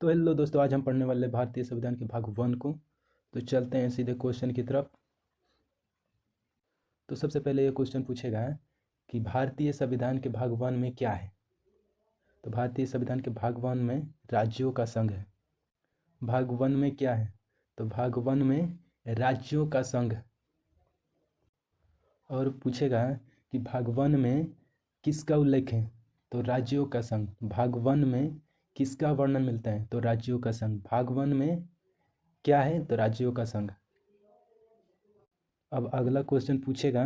तो हेलो दोस्तों, आज हम पढ़ने वाले भारतीय संविधान के भाग 1 को। तो चलते हैं सीधे क्वेश्चन की तरफ। तो सबसे पहले ये क्वेश्चन पूछेगा कि भारतीय संविधान के भाग 1 में क्या है। तो भारतीय संविधान के भाग 1 में राज्यों का संघ है। भाग 1 में क्या है? तो भाग 1 में राज्यों का संघ। और पूछेगा कि भाग 1 में किसका उल्लेख है? तो राज्यों का संघ। भाग 1 में किसका वर्णन मिलता है? तो राज्यों का संघ। भाग 1 में क्या है? तो राज्यों का संघ। अब अगला क्वेश्चन पूछेगा।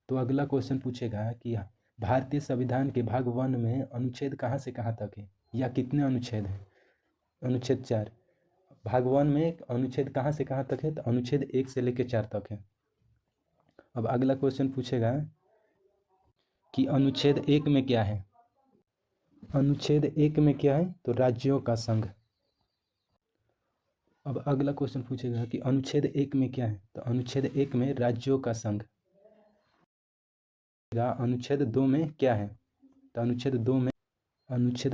तो अगला क्वेश्चन पूछेगा कि भारतीय संविधान के भाग 1 में अनुच्छेद कहाँ से कहाँ तक है, या कितने अनुच्छेद हैं? अनुच्छेद 4। भाग 1 में अनुच्छेद कहाँ से कहाँ तक है? तो अनुच्छेद 1 से लेकर 4 तक है। अब अगला क्वेश्चन पूछेगा कि अनुच्छेद 1 में क्या है। अनुच्छेद 1 में क्या है? तो राज्यों का संघ। अब अगला क्वेश्चन पूछेगा कि अनुच्छेद 1 में क्या है। तो अनुच्छेद 1 में राज्यों का संघ। अनुच्छेद 2 में क्या है? तो अनुच्छेद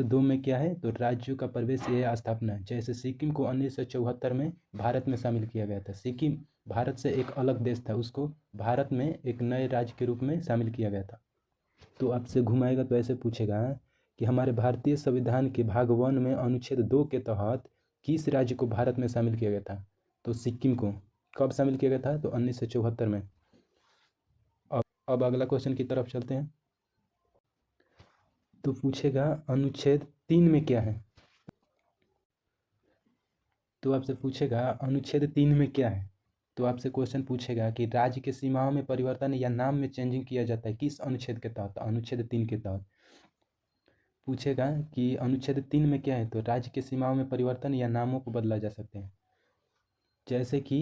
2 में क्या है? तो राज्यों का प्रवेश या स्थापना। जैसे सिक्किम को 1974 में भारत में शामिल किया गया था। सिक्किम भारत से एक अलग देश था, उसको भारत में एक नए राज्य के रूप में शामिल किया गया था। तो आपसे घुमाएगा तो ऐसे पूछेगा कि हमारे भारतीय संविधान के भाग 1 में अनुच्छेद 2 के तहत किस राज्य को भारत में शामिल किया गया था? तो सिक्किम को। कब शामिल किया गया था? तो 1974 में। अब अगला क्वेश्चन की तरफ चलते हैं। तो पूछेगा अनुच्छेद 3 में क्या है। तो आपसे पूछेगा अनुच्छेद 3 में क्या है। तो आपसे क्वेश्चन पूछेगा कि राज्य की सीमाओं में परिवर्तन या नाम में चेंजिंग किया जाता है किस अनुच्छेद के तहत? अनुच्छेद 3 के तहत। पूछेगा कि अनुच्छेद 3 में क्या है। तो राज्य की सीमाओं में परिवर्तन या नामों को बदला जा सकते हैं। जैसे कि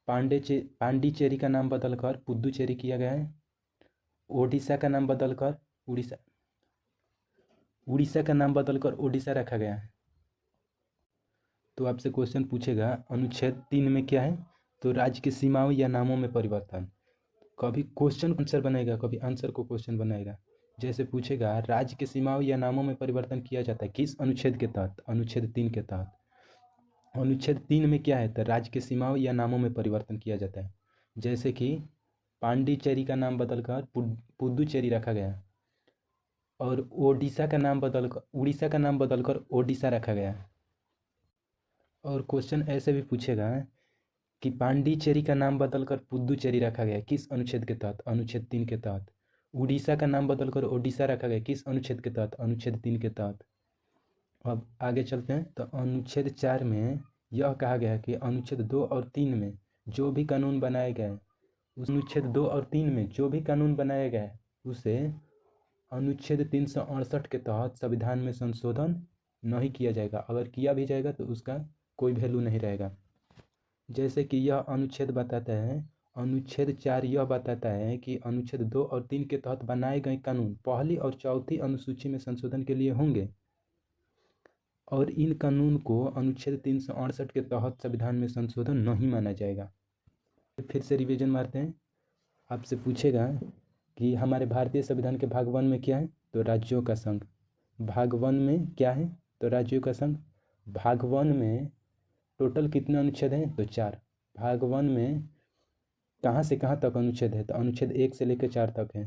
पांडिचेरी का नाम बदलकर पुदुचेरी किया गया है। ओडिशा का नाम बदलकर उड़ीसा का नाम बदलकर ओडिशा रखा गया है। तो आपसे क्वेश्चन पूछेगा अनुच्छेद 3 में क्या है। तो राज्य की सीमाओं या नामों में परिवर्तन। कभी क्वेश्चन को आंसर बनाएगा, कभी आंसर को क्वेश्चन बनाएगा। जैसे पूछेगा राज्य की सीमाओं या नामों में परिवर्तन किया जाता है किस अनुच्छेद के तहत? अनुच्छेद 3 के तहत। अनुच्छेद 3 में क्या है? तो राज्य की सीमाओं या नामों में परिवर्तन किया जाता है। जैसे कि पांडिचेरी का नाम बदलकर पुदुचेरी रखा गया, और उड़ीसा का नाम बदलकर ओडिशा रखा गया। और क्वेश्चन ऐसे भी पूछेगा कि पांडिचेरी का नाम बदलकर पुदुचेरी रखा गया किस अनुच्छेद के तहत? अनुच्छेद 3 के तहत। उड़ीसा का नाम बदलकर ओडिशा रखा गया किस अनुच्छेद के तहत? अनुच्छेद 3 के तहत। अब आगे चलते हैं। तो अनुच्छेद 4 में यह कहा गया है कि अनुच्छेद 2 और 3 में जो भी कानून बनाए गए, उस अनुच्छेद 2 और 3 में जो भी कानून बनाया गया है उसे अनुच्छेद 368 के तहत संविधान में संशोधन नहीं किया जाएगा। अगर किया भी जाएगा तो उसका कोई वैल्यू नहीं रहेगा। जैसे कि यह अनुच्छेद बताता है, अनुच्छेद 4 यह बताता है कि अनुच्छेद 2 और 3 के तहत बनाए गए कानून पहली और चौथी अनुसूची में संशोधन के लिए होंगे, और इन कानून को अनुच्छेद 368 के तहत संविधान में संशोधन नहीं माना जाएगा। फिर से रिवीजन मारते हैं। आपसे पूछेगा कि हमारे भारतीय संविधान के भाग 1 में क्या है। तो राज्यों का संघ। भाग 1 में क्या है? तो राज्यों का संघ। भाग 1 में टोटल कितने अनुच्छेद हैं? तो 4। भाग 1 में कहाँ से कहाँ तक अनुच्छेद है? तो अनुच्छेद 1 से लेकर 4 तक है।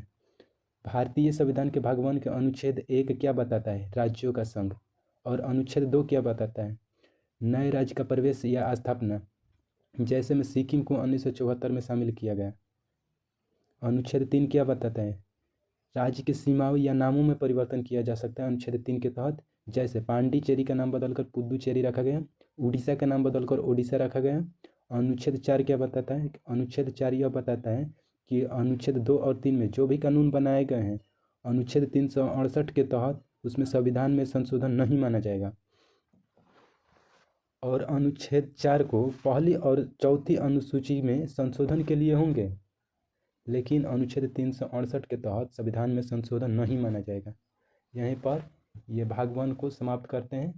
भारतीय संविधान के भाग 1 के अनुच्छेद 1 क्या बताता है? राज्यों का संघ। और अनुच्छेद 2 क्या बताता है? नए राज्य का प्रवेश या स्थापना। जैसे में सिक्किम को 1974 में शामिल किया गया। अनुच्छेद 3 क्या बताता है? राज्य की सीमाओं या नामों में परिवर्तन किया जा सकता है अनुच्छेद 3 के तहत। जैसे पांडिचेरी का नाम बदलकर पुदुचेरी रखा गया, उड़ीसा का नाम बदलकर ओडिशा रखा गया। अनुच्छेद 4 क्या बताता है? अनुच्छेद 4 यह बताता है कि अनुच्छेद 2 और 3 में जो भी कानून बनाए गए हैं अनुच्छेद 368 के तहत उसमें संविधान में संशोधन नहीं माना जाएगा। और अनुच्छेद 4 को पहली और चौथी अनुसूची में संशोधन के लिए होंगे, लेकिन अनुच्छेद 368 के तहत संविधान में संशोधन नहीं माना जाएगा। यहीं पर ये भाग 1 को समाप्त करते हैं।